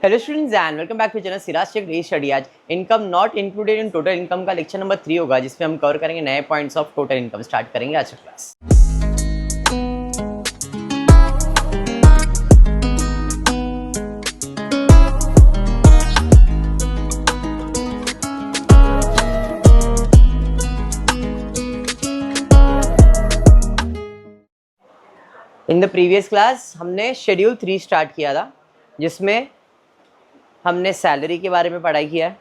Hello students and welcome back to channel Siraj Shaikh re study. आज income not included in total income का lecture number 3 होगा, जिसमें हम cover करेंगे नए points of total income. Start करेंगे आज का class. In the previous class हमने शेड्यूल 3 स्टार्ट किया था, जिसमें हमने सैलरी के बारे में पढ़ाई किया है,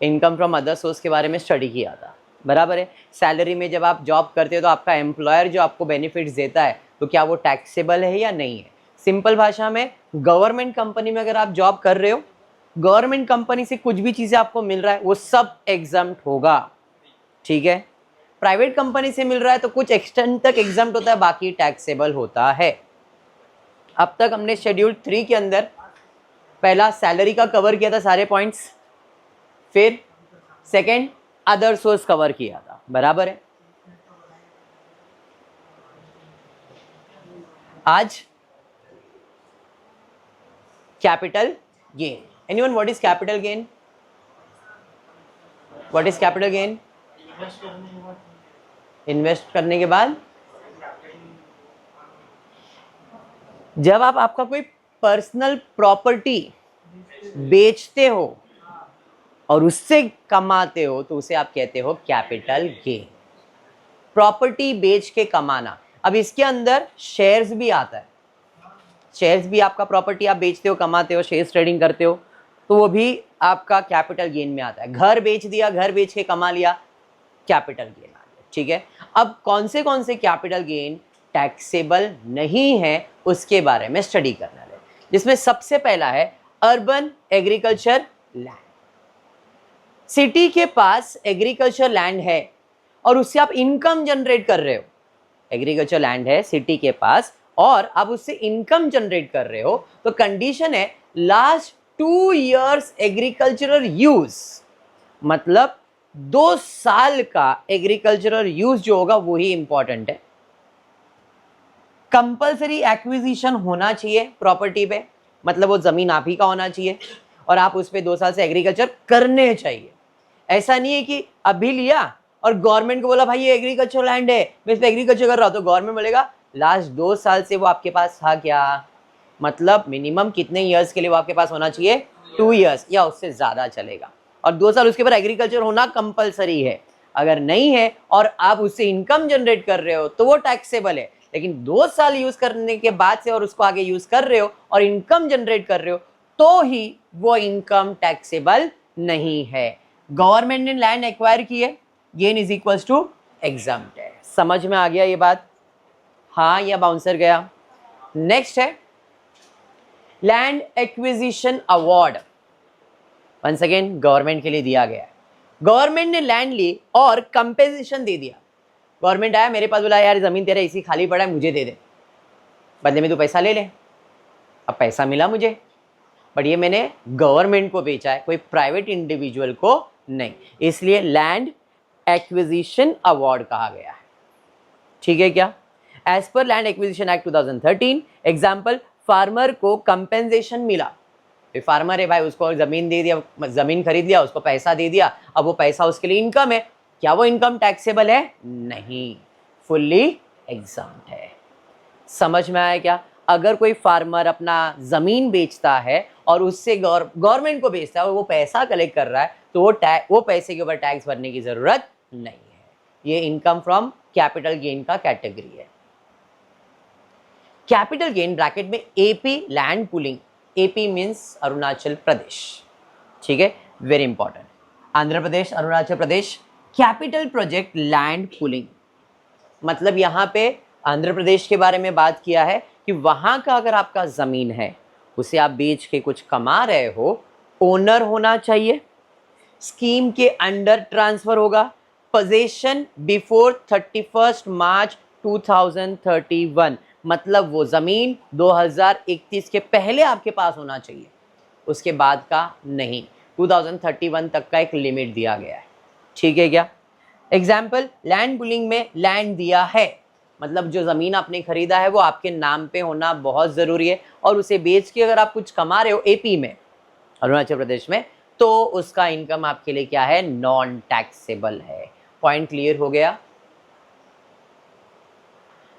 इनकम फ्रॉम अदर सोर्स के बारे में स्टडी किया था। बराबर है। सैलरी में जब आप जॉब करते हो तो आपका एम्प्लॉयर जो आपको बेनिफिट्स देता है, तो क्या वो टैक्सेबल है या नहीं है। सिंपल भाषा में, गवर्नमेंट कंपनी में अगर आप जॉब कर रहे हो, गवर्नमेंट कंपनी से कुछ भी चीज़ें आपको मिल रहा है वो सब एग्जम्प्ट होगा। ठीक है। प्राइवेट कंपनी से मिल रहा है तो कुछ एक्सटेंट तक एग्जम्प्ट होता है, बाकी टैक्सेबल होता है। अब तक हमने शेड्यूल 3 के अंदर पहला सैलरी का कवर किया था सारे पॉइंट्स, फिर सेकंड अदर सोर्स कवर किया था। बराबर है। आज capital gain. Anyone what is capital gain? What is capital gain? Invest करने के बाद जब आप आपका कोई पर्सनल प्रॉपर्टी बेचते हो और उससे कमाते हो तो उसे आप कहते हो कैपिटल गेन। प्रॉपर्टी बेच के कमाना। अब इसके अंदर शेयर्स भी आता है। शेयर्स भी आपका प्रॉपर्टी आप बेचते हो, कमाते हो, शेयर्स ट्रेडिंग करते हो, तो वो भी आपका कैपिटल गेन में आता है। घर बेच दिया, घर बेच के कमा लिया, कैपिटल गेन आ गया। ठीक है। अब कौन से कैपिटल गेन टैक्सेबल नहीं है उसके बारे में स्टडी करना है, जिसमें सबसे पहला है अर्बन एग्रीकल्चर लैंड। सिटी के पास एग्रीकल्चर लैंड है और उससे आप इनकम जनरेट कर रहे हो। एग्रीकल्चर लैंड है सिटी के पास और आप उससे इनकम जनरेट कर रहे हो, तो कंडीशन है लास्ट 2 years एग्रीकल्चरल यूज, मतलब 2 साल का एग्रीकल्चरल यूज जो होगा वही इंपॉर्टेंट है। कंपल्सरी एक्विजिशन होना चाहिए प्रॉपर्टी पे, मतलब वो जमीन आप ही का होना चाहिए और आप उस पे 2 साल से एग्रीकल्चर करने चाहिए। ऐसा नहीं है कि अभी लिया और गवर्नमेंट को बोला भाई ये एग्रीकल्चर लैंड है, मैं इस पे एग्रीकल्चर कर रहा हूं, तो गवर्नमेंट बोलेगा लास्ट 2 साल से वो आपके पास था क्या? मतलब मिनिमम कितने ईयर्स के लिए वो आपके पास होना चाहिए? 2 years या उससे ज्यादा चलेगा, और 2 साल उसके बाद एग्रीकल्चर होना कंपल्सरी है। अगर नहीं है और आप उससे इनकम जनरेट कर रहे हो तो वो टैक्सेबल है, लेकिन 2 साल यूज करने के बाद से और उसको आगे यूज कर रहे हो और इनकम जनरेट कर रहे हो तो ही वो इनकम टैक्सेबल नहीं है। गवर्नमेंट ने लैंड एक्वायर की है, gain is equals to exempt है। समझ में आ गया ये बात? हाँ या बाउंसर गया? नेक्स्ट है land acquisition award. Once again government के लिए दिया गया है। गवर्नमेंट ने लैंड ली और कंपेंसेशन दे दिया। गवर्नमेंट आया मेरे पास, बोला यार जमीन तेरा इसी खाली पड़ा है, मुझे दे दे, बदले में तू पैसा ले ले। अब पैसा मिला मुझे, बट ये मैंने गवर्नमेंट को बेचा है, कोई प्राइवेट इंडिविजुअल को नहीं, इसलिए लैंड एक्विजिशन अवार्ड कहा गया है। ठीक है क्या? As per land acquisition act 2013 example, farmer को कंपेंसेशन मिला। फार्मर है भाई, उसको जमीन दे दिया, जमीन खरीद लिया, उसको पैसा दे दिया, अब वो पैसा उसके लिए इनकम है, क्या वो इनकम टैक्सेबल है? नहीं, फुल्ली एग्जम्प्ट है। समझ में आया क्या? अगर कोई फार्मर अपना जमीन बेचता है और उससे गवर्नमेंट को बेचता है और वो पैसा कलेक्ट कर रहा है, तो वो पैसे के ऊपर टैक्स भरने की जरूरत नहीं है। ये इनकम फ्रॉम कैपिटल गेन का कैटेगरी है। कैपिटल गेन ब्रैकेट में AP land pooling. AP means Arunachal Pradesh. ठीक है, very important. Andhra Pradesh, Arunachal Pradesh, capital project land pooling, मतलब यहाँ पे आंध्र प्रदेश के बारे में बात किया है कि वहाँ का अगर आपका ज़मीन है, उसे आप बेच के कुछ कमा रहे हो, ओनर होना चाहिए, स्कीम के अंडर ट्रांसफ़र होगा, पोजेशन बिफोर 31 मार्च 2031, मतलब वो ज़मीन 2031 के पहले आपके पास होना चाहिए, उसके बाद का नहीं। 2031 तक का एक लिमिट दिया गया है। ठीक है क्या? एग्जाम्पल, लैंड पुलिंग में लैंड दिया है, मतलब जो ज़मीन आपने खरीदा है वो आपके नाम पे होना बहुत ज़रूरी है, और उसे बेच के अगर आप कुछ कमा रहे हो एपी में, अरुणाचल प्रदेश में, तो उसका इनकम आपके लिए क्या है, नॉन टैक्सेबल है। पॉइंट क्लियर हो गया।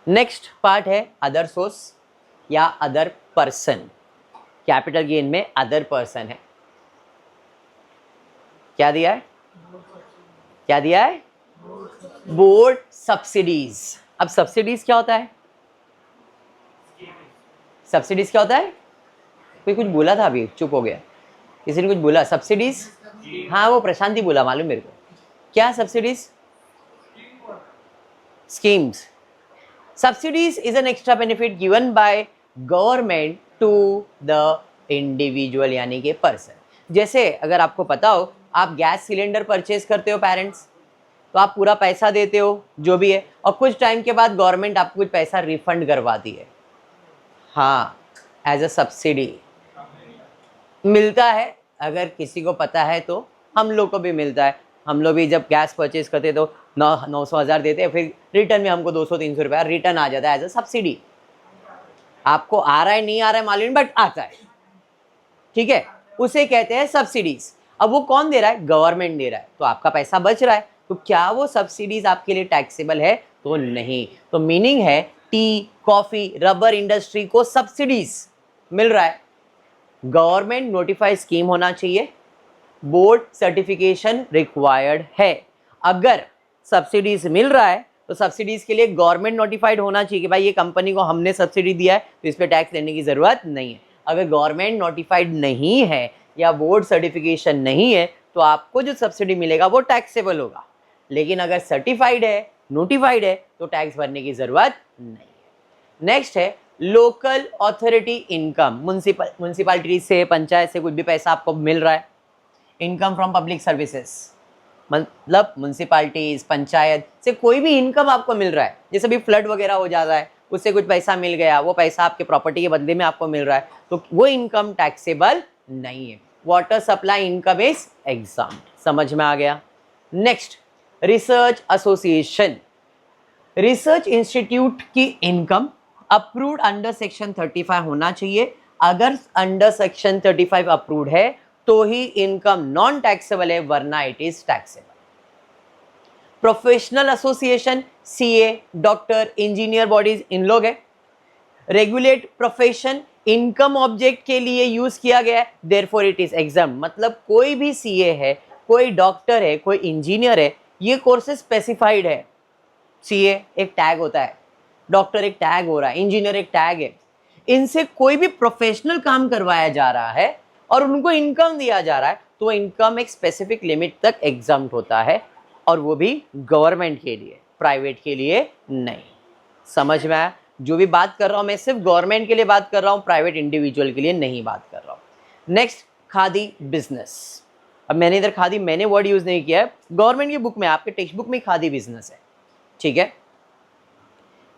नेक्स्ट पार्ट है अदर सोर्स या अदर पर्सन। कैपिटल गेन में अदर पर्सन है, क्या दिया है, क्या दिया है, बोर्ड सब्सिडीज। अब सब्सिडीज क्या होता है, सब्सिडीज क्या होता है, कोई कुछ बोला था अभी चुप हो गया, किसी ने कुछ बोला सब्सिडीज, हाँ वो प्रशांति बोला मालूम मेरे को, क्या subsidies, schemes. Subsidies is an extra benefit given by government to the individual यानी कि पर्सन। जैसे अगर आपको पता हो आप गैस सिलेंडर परचेज करते हो पेरेंट्स, तो आप पूरा पैसा देते हो जो भी है, और कुछ टाइम के बाद गवर्नमेंट आपको कुछ पैसा रिफंड करवाती है, हाँ एज अ सब्सिडी मिलता है। अगर किसी को पता है तो हम लोग को भी मिलता है, हम लोग भी जब गैस परचेज करते तो 900-1000 देते हैं, फिर रिटर्न में हमको 200-300 रुपया रिटर्न आ जाता है एज अ सब्सिडी। आपको आ रहा है नहीं आ रहा है मालूम, बट आता है, ठीक है, उसे कहते हैं सब्सिडीज। अब वो कौन दे रहा है, गवर्नमेंट दे रहा है, तो आपका पैसा बच रहा है, तो क्या वो सब्सिडीज आपके लिए टैक्सेबल है, तो नहीं। तो मीनिंग है टी, कॉफी, रबर इंडस्ट्री को सब्सिडीज मिल रहा है, गवर्नमेंट नोटिफाइड स्कीम होना चाहिए, बोर्ड सर्टिफिकेशन रिक्वायर्ड है। अगर सब्सिडीज मिल रहा है तो सब्सिडीज के लिए गवर्नमेंट नोटिफाइड होना चाहिए कि भाई ये कंपनी को हमने सब्सिडी दिया है तो इस पे टैक्स देने की जरूरत नहीं है। अगर गवर्नमेंट नोटिफाइड नहीं है या बोर्ड सर्टिफिकेशन नहीं है तो आपको जो सब्सिडी मिलेगा वो टैक्सेबल होगा, लेकिन अगर सर्टिफाइड है, नोटिफाइड है, तो टैक्स भरने की जरूरत नहीं है। नेक्स्ट है लोकल अथॉरिटी इनकम। म्युनिसिपैलिटी से, पंचायत से कुछ भी पैसा आपको मिल रहा है, इनकम फ्रॉम पब्लिक सर्विसेज, मतलब म्युनिसिपैलिटीज, पंचायत से कोई भी इनकम आपको मिल रहा है, जैसे भी फ्लड वगैरह हो जाता है उससे कुछ पैसा मिल गया, वो पैसा आपके प्रॉपर्टी के बदले में आपको मिल रहा है, तो वो इनकम टैक्सेबल नहीं है। Water supply income is exempt. समझ में आ गया। Next research association, research institute की इनकम अप्रूव्ड अंडर सेक्शन 35 होना चाहिए। अगर अंडर सेक्शन 35 अप्रूव्ड है तो ही इनकम नॉन टैक्सेबल है, वरना it is taxable. Professional association, CA, doctor, engineer bodies, इन लोग है। रेगुलेट प्रोफेशन इनकम ऑब्जेक्ट के लिए यूज किया गया है, देयरफॉर इट इज एग्जाम। मतलब कोई भी सीए है, कोई डॉक्टर है, कोई इंजीनियर है, ये कोर्सेज स्पेसिफाइड है। सीए एक टैग होता है, डॉक्टर एक टैग हो रहा है, इंजीनियर एक टैग है। इनसे कोई भी प्रोफेशनल काम करवाया जा रहा है और उनको इनकम दिया जा रहा है, तो इनकम एक स्पेसिफिक लिमिट तक एग्जम्प्ट होता है, और वो भी गवर्नमेंट के लिए, प्राइवेट के लिए नहीं। समझ में आया? जो भी बात कर रहा हूं मैं सिर्फ गवर्नमेंट के लिए बात कर रहा हूं, प्राइवेट इंडिविजुअल के लिए नहीं बात कर रहा हूं। Next khadi business. अब मैंने इधर खादी, मैंने वर्ड यूज नहीं किया है, गवर्नमेंट की बुक में, आपके टेक्स्ट बुक में खादी बिजनेस है, ठीक है।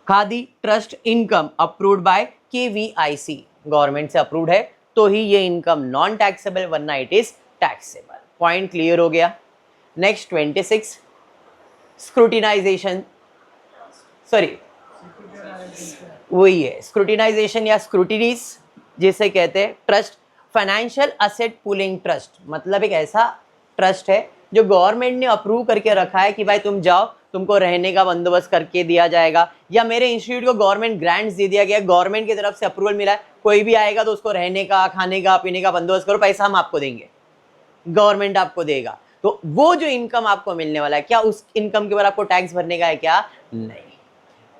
Khadi trust income approved by KVIC, government से अप्रूव्ड है तो ही ये इनकम नॉन टैक्सेबल, वरना it is taxable. Point clear हो गया। नेक्स्ट 26 स्क्रूटिनाइजेशन, सॉरी वही है स्क्रूटिनाइजेशन या स्क्रूटिनीज जिसे कहते हैं। Trust financial asset pooling trust, मतलब एक ऐसा ट्रस्ट है जो गवर्नमेंट ने अप्रूव करके रखा है कि भाई तुम जाओ, तुमको रहने का बंदोबस्त करके दिया जाएगा, या मेरे इंस्टीट्यूट को गवर्नमेंट ग्रांट्स दे दिया गया, गवर्नमेंट की तरफ से अप्रूवल मिला है, कोई भी आएगा तो उसको रहने का, खाने का, पीने का बंदोबस्त करो, पैसा हम आपको देंगे, गवर्नमेंट आपको देगा। तो वो जो इनकम आपको मिलने वाला है, क्या उस इनकम के ऊपर आपको टैक्स भरने का है क्या? नहीं,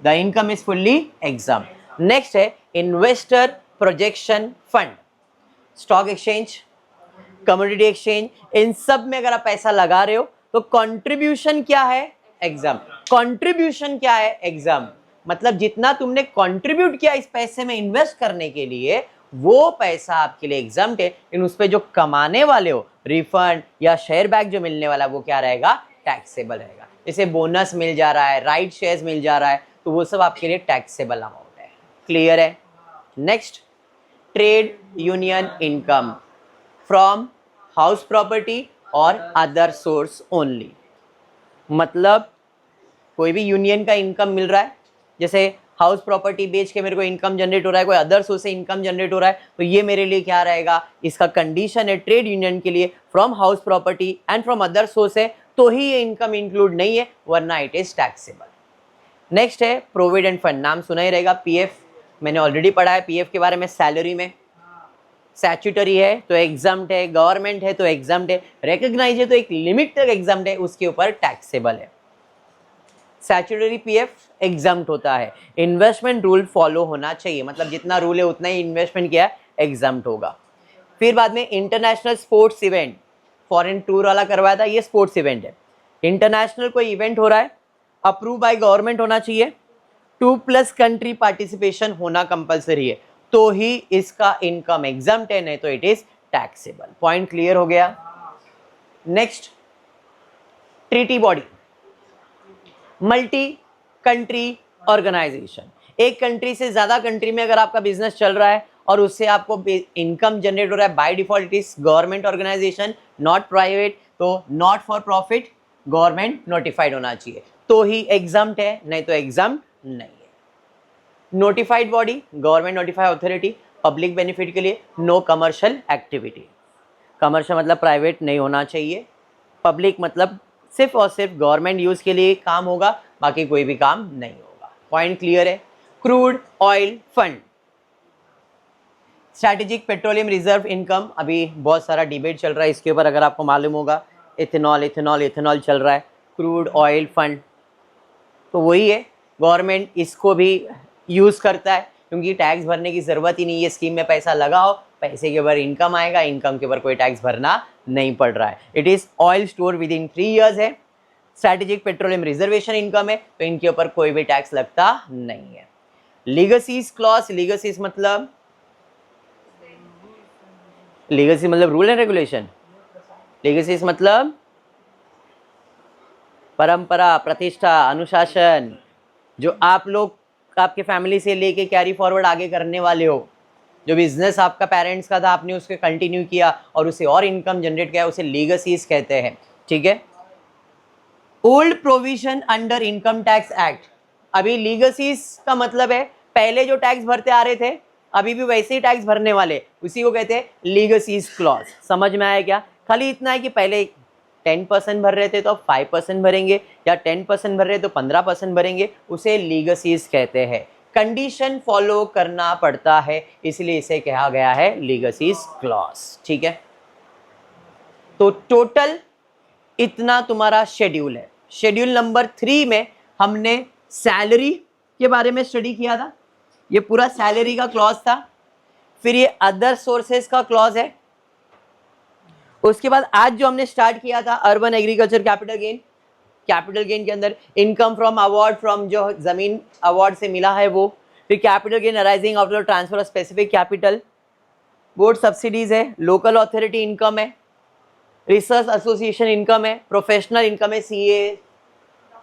the income is fully exempt. Next है investor projection fund. Stock exchange, commodity exchange, इन सब में अगर आप पैसा लगा रहे हो तो कंट्रीब्यूशन क्या है? एग्जाम। कंट्रीब्यूशन क्या है? एग्जाम। मतलब जितना तुमने कंट्रीब्यूट किया इस पैसे में इन्वेस्ट करने के लिए, वो पैसा आपके लिए एग्जाम्प्ट है, इन उस पे जो कमाने वाले हो, रिफंड या शेयर बैक जो मिलने वाला, वो क्या रहेगा? टैक्सेबल रहेगा। जैसे बोनस मिल जा रहा है, राइट शेयर्स मिल जा रहा है, तो वो सब आपके लिए टैक्सेबल अमाउंट है। क्लियर है? Next trade union income from house property और अदर सोर्स ओनली। मतलब कोई भी यूनियन का इनकम मिल रहा है, जैसे हाउस प्रॉपर्टी बेच के मेरे को इनकम जनरेट हो रहा है, कोई अदर सोर्स से इनकम जनरेट हो रहा है, तो ये मेरे लिए क्या रहेगा, इसका कंडीशन है ट्रेड यूनियन के लिए from house property and from other source है तो ही ये इनकम इंक्लूड नहीं है, वरना इट इज टैक्सेबल। नेक्स्ट है प्रोविडेंट फंड, नाम सुना ही रहेगा, पीएफ मैंने ऑलरेडी पढ़ा है पीएफ के बारे में सैलरी में। स्टैट्यूटरी है तो एग्जाम्प्ट है, गवर्नमेंट है तो एग्जाम्प्ट है, रिकॉग्नाइज है तो एक लिमिट तक एग्जाम्प्ट है, उसके ऊपर टैक्सेबल है। स्टैट्यूटरी पीएफ एग्जाम्प्ट होता है, इन्वेस्टमेंट रूल फॉलो होना चाहिए, मतलब जितना रूल है उतना ही इन्वेस्टमेंट किया एग्जाम्प्ट होगा। फिर बाद में international sports event, foreign tour वाला करवाया था, ये स्पोर्ट्स इवेंट है। इंटरनेशनल कोई इवेंट हो रहा है, अप्रूव बाय गवर्नमेंट होना चाहिए, 2+ कंट्री पार्टिसिपेशन होना कंपलसरी है, तो ही इसका इनकम एग्जाम्प्ट है, नहीं तो it is taxable. Point clear हो गया। Next, treaty body, multi country organisation, एक कंट्री से ज्यादा कंट्री में अगर आपका बिजनेस चल रहा है और उससे आपको इनकम जनरेट हो रहा है, by default it is government organisation, not private, तो not for profit, government notified होना चाहिए, तो ही एग्जाम्प्ट है, नहीं तो एग्जाम्प्ट नहीं है। Notified body, government notified authority, public benefit के लिए, नो कमर्शियल एक्टिविटी, कमर्शियल मतलब प्राइवेट नहीं होना चाहिए, पब्लिक मतलब सिर्फ और सिर्फ गवर्नमेंट यूज के लिए काम होगा, बाकी कोई भी काम नहीं होगा। पॉइंट क्लियर है। Crude oil fund, strategic petroleum reserve income, अभी बहुत सारा डिबेट चल रहा है इसके ऊपर, अगर आपको मालूम होगा, इथेनॉल चल रहा है, क्रूड ऑयल फंड तो वही है, गवर्नमेंट इसको भी यूज करता है क्योंकि टैक्स भरने की जरूरत ही नहीं है, स्कीम में पैसा लगाओ, पैसे के ऊपर इनकम आएगा, इनकम के ऊपर कोई टैक्स भरना नहीं पड़ रहा है। It is oil store with in 3 years है, स्ट्रैटेजिक पेट्रोलियम रिजर्वेशन इनकम है, तो इनके ऊपर कोई भी टैक्स लगता नहीं है। लीगसीज क्लॉज, लीगसीज मतलब रूल एंड रेगुलेशन, लीगसीज मतलब परंपरा, प्रतिष्ठा, अनुशासन, जो आप लोग आपके फैमिली से लेके कैरी फॉरवर्ड आगे करने वाले हो, जो बिजनेस आपका पेरेंट्स का था आपने उसके कंटिन्यू किया और उसे और इनकम जनरेट किया, उसे लीगसीज कहते हैं। ठीक है। Old provision under income tax act, अभी लीगसीज का मतलब है पहले जो टैक्स भरते आ रहे थे अभी भी वैसे ही टैक्स भरने वाले, उसी को कहते हैं लीगसीज क्लॉज। समझ में आया क्या? खाली इतना है कि पहले 10% भर रहे थे तो अब 5% भरेंगे, या 10% भर रहे तो 15% भरेंगे, उसे लीगसीज कहते हैं। कंडीशन फॉलो करना पड़ता है, इसलिए इसे कहा गया है लीगसीज क्लॉज। ठीक है, तो टोटल इतना तुम्हारा शेड्यूल है। शेड्यूल नंबर 3 में हमने सैलरी के बारे में स्टडी किया था, ये पूरा सैलरी का क्लॉज था। फिर ये अदर सोर्सेस का क्लॉज है। उसके बाद आज जो हमने स्टार्ट किया था urban agriculture capital gain, capital gain के अंदर इनकम फ्रॉम अवार्ड, फ्रॉम जो जमीन अवार्ड से मिला है वो। फिर capital gain arising after transfer of specific capital, board subsidies है, लोकल अथॉरिटी इनकम है, रिसर्च एसोसिएशन इनकम है, प्रोफेशनल इनकम है, सीए,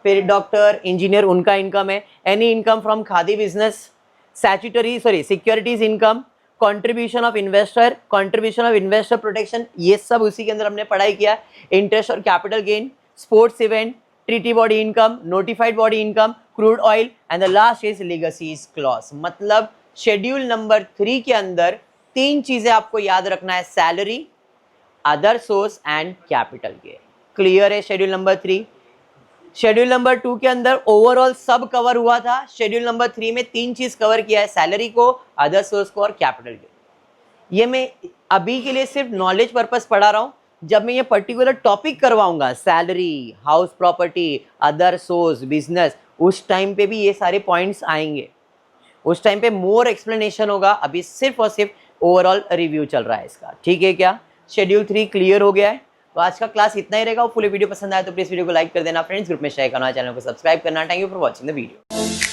फिर डॉक्टर, इंजीनियर, उनका इनकम है, any income from khadi business, securities income, contribution of investor protection, ये सब उसी के अंदर हमने पढ़ाई किया। इंटरेस्ट और capital gain, sports event, treaty body income, notified body income, crude oil, and the last is legacies clause. मतलब शेड्यूल नंबर 3 के अंदर 3 चीजें आपको याद रखना है, salary, other source and capital gain. Clear है शेड्यूल नंबर 3? शेड्यूल नंबर 2 के अंदर ओवरऑल सब कवर हुआ था, शेड्यूल नंबर 3 में 3 चीज कवर किया है, सैलरी को, अदर सोर्स को और कैपिटल गेन। ये मैं अभी के लिए सिर्फ नॉलेज पर्पस पढ़ा रहा हूं, जब मैं ये पर्टिकुलर टॉपिक करवाऊंगा, salary, house property, other source, business, उस टाइम पे भी ये सारे पॉइंट्स आएंगे, उस टाइम पे मोर एक्सप्लेनेशन होगा। अभी सिर्फ और सिर्फ ओवरऑल रिव्यू चल रहा है इसका। ठीक है क्या? शेड्यूल 3 क्लियर हो गया है? तो आज का क्लास इतना ही रहेगा। फुल वीडियो पसंद आया तो प्लीज वीडियो को लाइक कर देना, फ्रेंड्स ग्रुप में शेयर करना, चैनल को सब्सक्राइब करना। Thank you for watching the video.